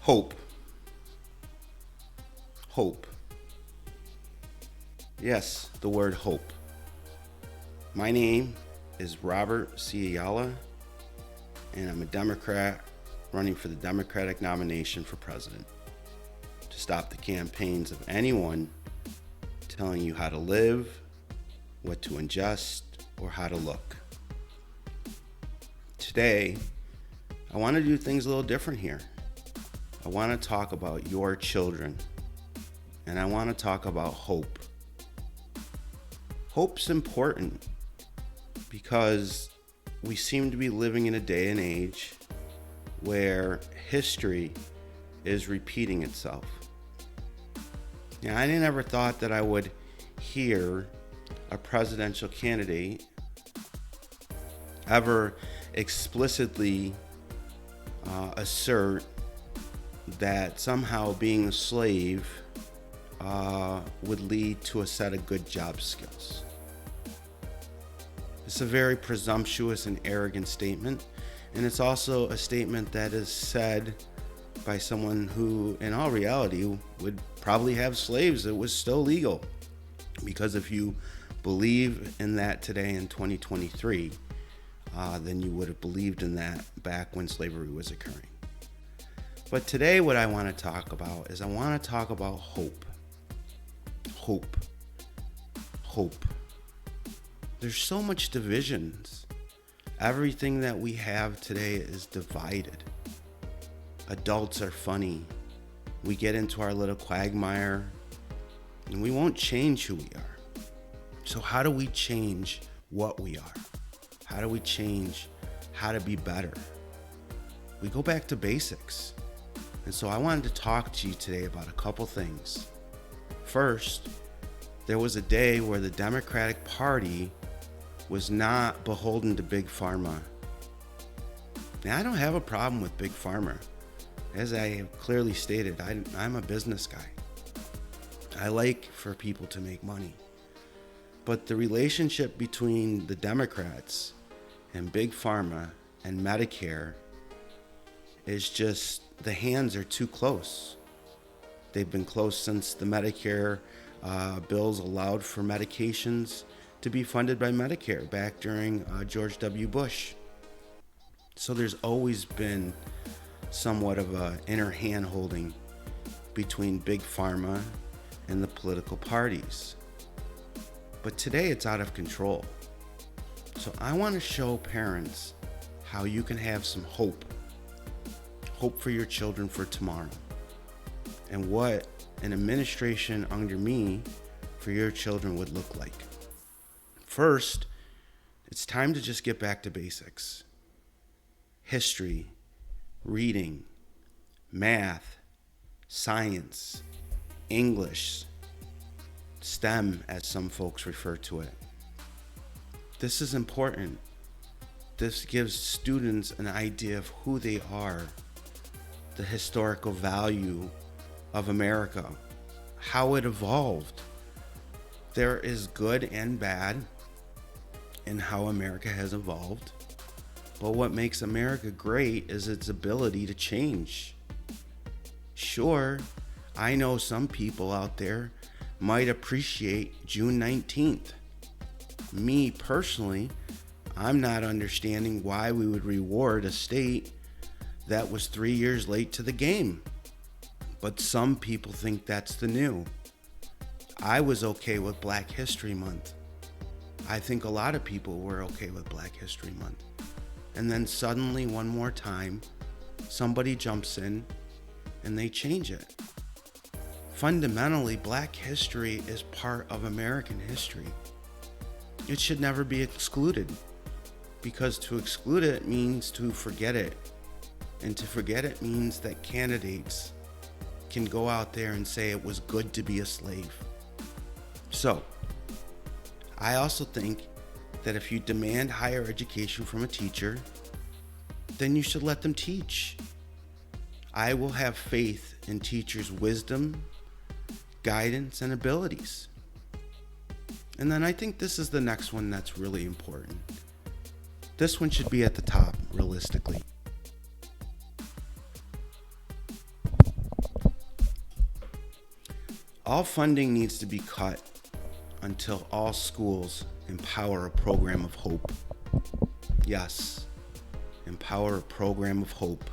Hope. Hope. Yes, the word hope. My name is Robert C. Ayala, and I'm a Democrat running for the Democratic nomination for president to stop the campaigns of anyone telling you how to live, what to ingest, or how to look. Today, I want to do things a little different here. I want to talk about your children, and I want to talk about hope. Hope's important because we seem to be living in a day and age where history is repeating itself. Now, I never thought that I would hear a presidential candidate ever explicitly assert that somehow being a slave would lead to a set of good job skills. It's a very presumptuous and arrogant statement, and it's also a statement that is said by someone who, in all reality, would probably have slaves. It was still legal, because if you believe in that today in 2023, then you would have believed in that back when slavery was occurring. But today what I want to talk about is I want to talk about hope. Hope. Hope. There's so much divisions. Everything that we have today is divided. Adults are funny. We get into our little quagmire and we won't change who we are. So how do we change what we are? How do we change how to be better? We go back to basics. And so I wanted to talk to you today about a couple things. First, there was a day where the Democratic Party was not beholden to Big Pharma. Now, I don't have a problem with Big Pharma. As I have clearly stated, I'm a business guy. I like for people to make money. But the relationship between the Democrats and Big Pharma and Medicare is just, the hands are too close. They've been close since the Medicare bills allowed for medications to be funded by Medicare back during George W. Bush. So there's always been somewhat of an inner hand-holding between Big Pharma and the political parties. But today it's out of control. So I want to show parents how you can have some hope for your children for tomorrow, and what an administration under me for your children would look like. First, it's time to just get back to basics. History, reading, math, science, English, STEM, as some folks refer to it. This is important. This gives students an idea of who they are, the historical value of America, how it evolved. There is good and bad in how America has evolved, but what makes America great is its ability to change. Sure, I know some people out there might appreciate June 19th. Me personally, I'm not understanding why we would reward a state that was 3 years late to the game. But some people think that's the new. I was okay with Black History Month. I think a lot of people were okay with Black History Month. And then suddenly, one more time, somebody jumps in and they change it. Fundamentally, Black history is part of American history. It should never be excluded, because to exclude it means to forget it. And to forget it means that candidates can go out there and say it was good to be a slave. So, I also think that if you demand higher education from a teacher, then you should let them teach. I will have faith in teachers' wisdom, guidance, and abilities. And then I think this is the next one that's really important. This one should be at the top, realistically. All funding needs to be cut until all schools empower a program of hope. Yes, empower a program of hope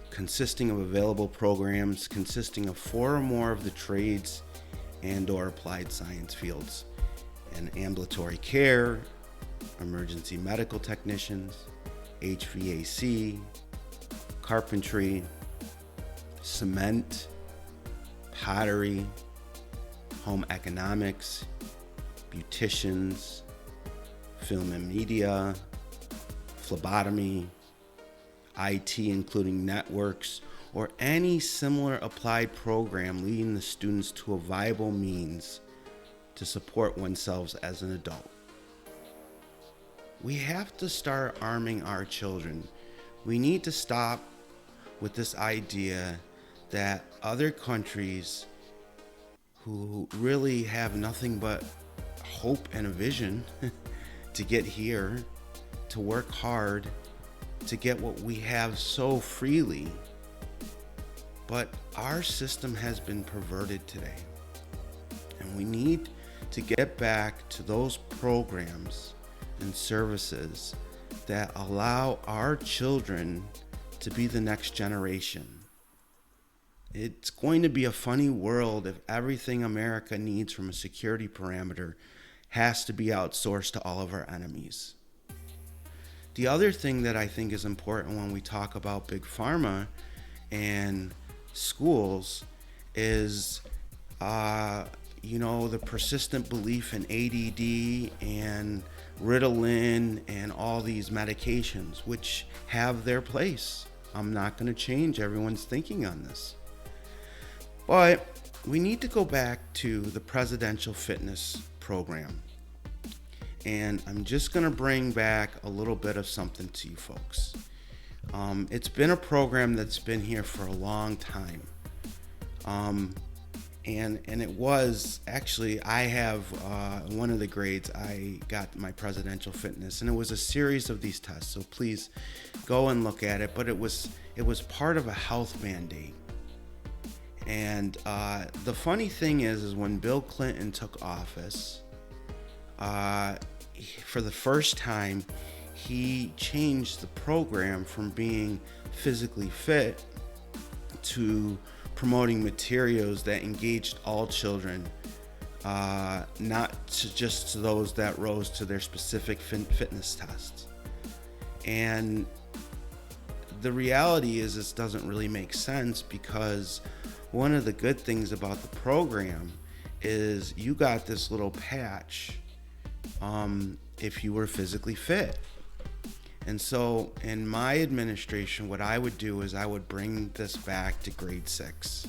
consisting of available programs consisting of 4 or more of the trades and or applied science fields, and ambulatory care, emergency medical technicians, HVAC, carpentry, cement, pottery, home economics, beauticians, film and media, phlebotomy, IT including networks, or any similar applied program leading the students to a viable means to support oneself as an adult. We have to start arming our children. We need to stop with this idea that other countries who really have nothing but hope and a vision to get here, to work hard, to get what we have so freely. But our system has been perverted today. And we need to get back to those programs and services that allow our children to be the next generation. It's going to be a funny world if everything America needs from a security parameter has to be outsourced to all of our enemies. The other thing that I think is important when we talk about big pharma and schools is, the persistent belief in ADD and Ritalin and all these medications, which have their place. I'm not going to change everyone's thinking on this. But we need to go back to the presidential fitness program. And I'm just going to bring back a little bit of something to you folks. It's been a program that's been here for a long time. And it was actually, I have one of the grades, I got my presidential fitness, and it was a series of these tests. So please go and look at it. But it was part of a health mandate. And the funny thing is when Bill Clinton took office, for the first time, he changed the program from being physically fit to promoting materials that engaged all children, not just to those that rose to their specific fitness tests. And the reality is this doesn't really make sense, because one of the good things about the program is you got this little patch if you were physically fit. And so in my administration, what I would do is I would bring this back to grade 6,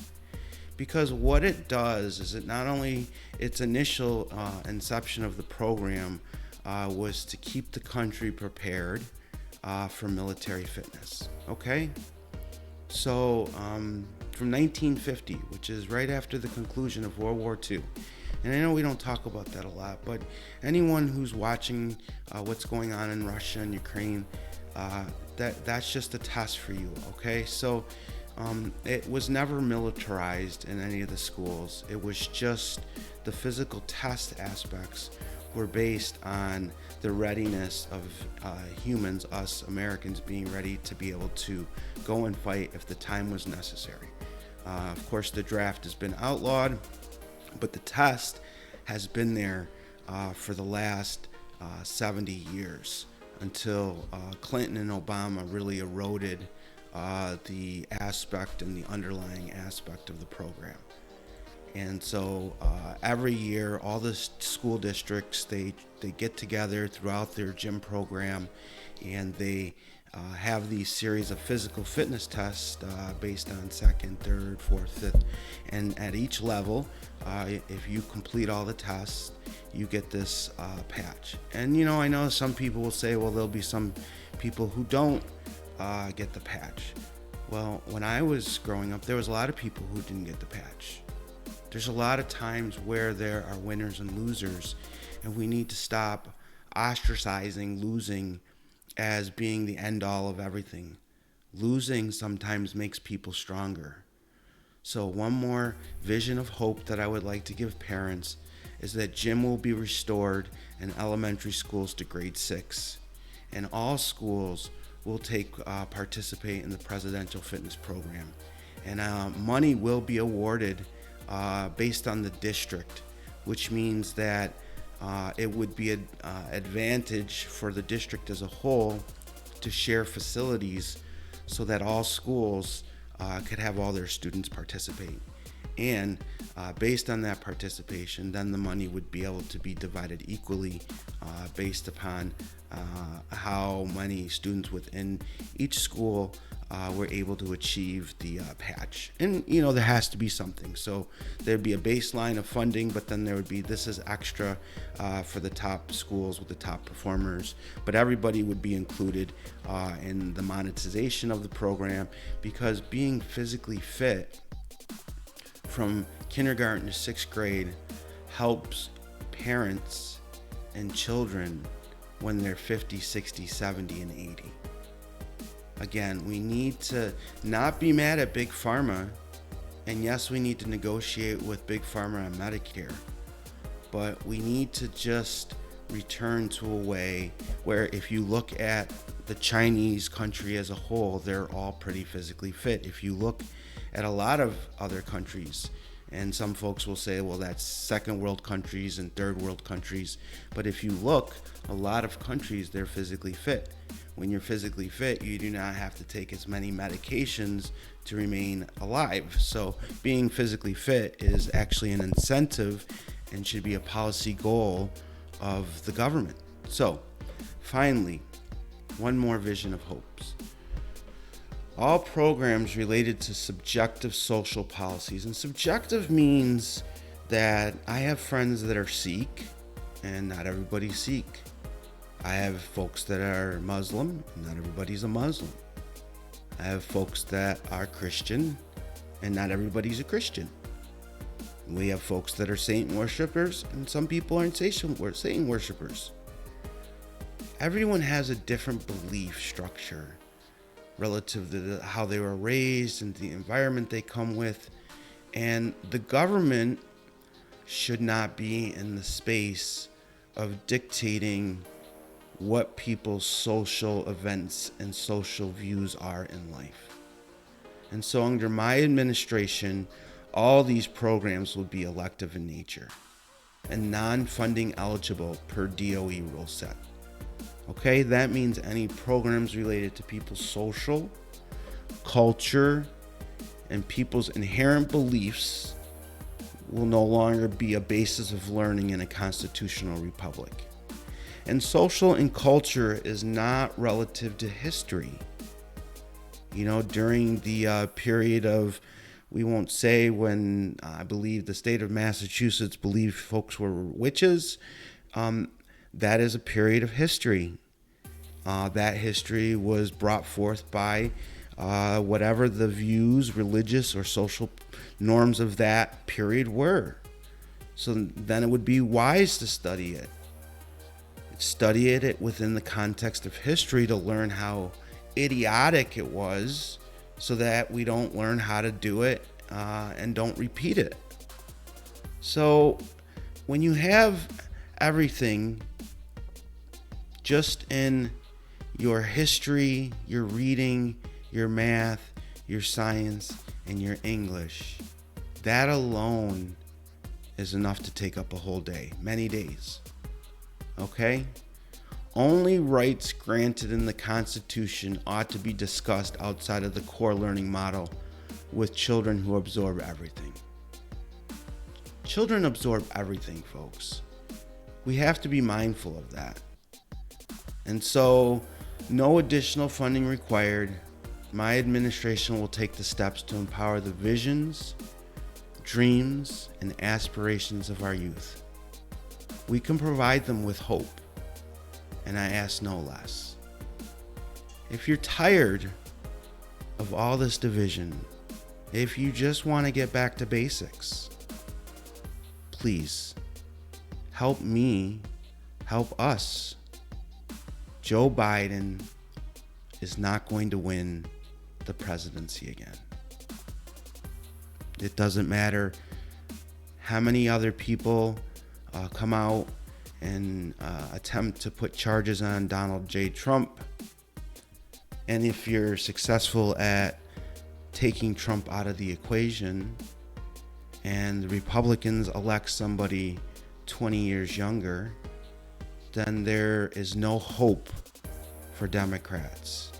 because what it does is it not only its initial inception of the program was to keep the country prepared for military fitness. Okay, so from 1950, which is right after the conclusion of World War II. And I know we don't talk about that a lot, but anyone who's watching what's going on in Russia and Ukraine, that's just a test for you, okay? So it was never militarized in any of the schools. It was just the physical test aspects were based on the readiness of humans, us Americans, being ready to be able to go and fight if the time was necessary. Of course, the draft has been outlawed, but the test has been there for the last 70 years until Clinton and Obama really eroded the aspect and the underlying aspect of the program. And so every year, all the school districts, they get together throughout their gym program, and they have these series of physical fitness tests based on second, third, fourth, fifth. And at each level, if you complete all the tests, you get this patch. And, I know some people will say, well, there'll be some people who don't get the patch. Well, when I was growing up, there was a lot of people who didn't get the patch. There's a lot of times where there are winners and losers, and we need to stop ostracizing losing as being the end all of everything. Losing sometimes makes people stronger. So one more vision of hope that I would like to give parents is that gym will be restored in elementary schools to grade 6, and all schools will participate in the presidential fitness program, and money will be awarded based on the district, which means that it would be an advantage for the district as a whole to share facilities so that all schools could have all their students participate. And based on that participation, then the money would be able to be divided equally based upon how many students within each school were able to achieve the patch. And there has to be something. So there'd be a baseline of funding, but then there would be, this is extra for the top schools with the top performers. But everybody would be included in the monetization of the program, because being physically fit from kindergarten to 6th grade helps parents and children when they're 50, 60, 70, and 80. Again, we need to not be mad at Big Pharma, and yes, we need to negotiate with Big Pharma on Medicare, but we need to just return to a way where, if you look at the Chinese country as a whole, they're all pretty physically fit. If you look at a lot of other countries, and some folks will say, well, that's second world countries and third world countries, but if you look, a lot of countries, they're physically fit. When you're physically fit, you do not have to take as many medications to remain alive. So being physically fit is actually an incentive and should be a policy goal of the government. So finally, one more vision of hopes. All programs related to subjective social policies, and subjective means that I have friends that are Sikh, and not everybody's Sikh. I have folks that are Muslim, and not everybody's a Muslim. I have folks that are Christian, and not everybody's a Christian. We have folks that are saint worshipers, and some people aren't saint worshipers. Everyone has a different belief structure relative to how they were raised and the environment they come with. And the government should not be in the space of dictating what people's social events and social views are in life. And so under my administration, all these programs will be elective in nature and non-funding eligible per DOE rule set. Okay, that means any programs related to people's social, culture, and people's inherent beliefs will no longer be a basis of learning in a constitutional republic. And social and culture is not relative to history. During the period of, we won't say when I believe the state of Massachusetts believed folks were witches, that is a period of history. That history was brought forth by whatever the views, religious or social norms of that period were. So then it would be wise to study it. Study it within the context of history to learn how idiotic it was, so that we don't learn how to do it and don't repeat it. So when you have everything just in your history, your reading, your math, your science, and your English, that alone is enough to take up a whole day, many days. Okay? Only rights granted in the Constitution ought to be discussed outside of the core learning model with children who absorb everything. Children absorb everything, folks. We have to be mindful of that. And so, no additional funding required. My administration will take the steps to empower the visions, dreams, and aspirations of our youth. We can provide them with hope, and I ask no less. If you're tired of all this division, if you just want to get back to basics, please help me, help us. Joe Biden is not going to win the presidency again. It doesn't matter how many other people come out and attempt to put charges on Donald J. Trump. And if you're successful at taking Trump out of the equation and the Republicans elect somebody 20 years younger, then there is no hope for Democrats.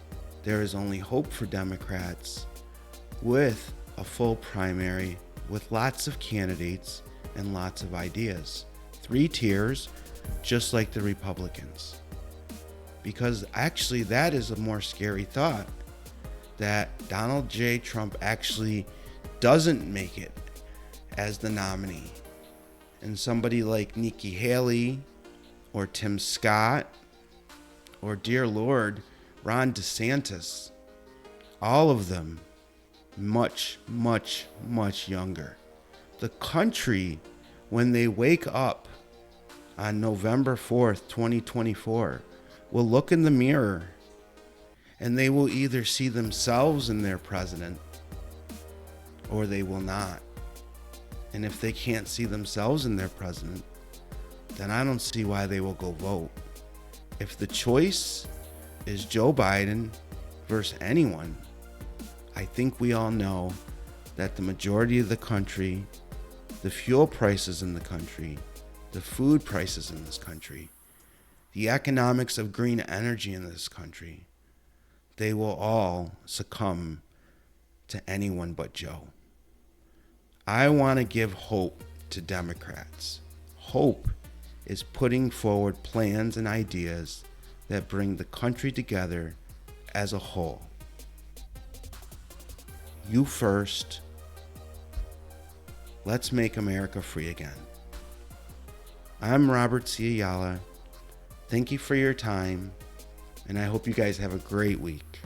There is only hope for Democrats with a full primary, with lots of candidates and lots of ideas. 3 tiers, just like the Republicans. Because actually that is a more scary thought, that Donald J. Trump actually doesn't make it as the nominee. And somebody like Nikki Haley or Tim Scott or, dear Lord, Ron DeSantis, all of them much, much, much younger. The country, when they wake up on November 4th, 2024, will look in the mirror and they will either see themselves in their president or they will not. And if they can't see themselves in their president, then I don't see why they will go vote. If the choice is Joe Biden versus anyone, I think we all know that the majority of the country, the fuel prices in the country, the food prices in this country, the economics of green energy in this country, they will all succumb to anyone but Joe. I want to give hope to Democrats. Hope is putting forward plans and ideas that bring the country together as a whole. You first. Let's make America free again. I'm Robert C. Ayala. Thank you for your time, and I hope you guys have a great week.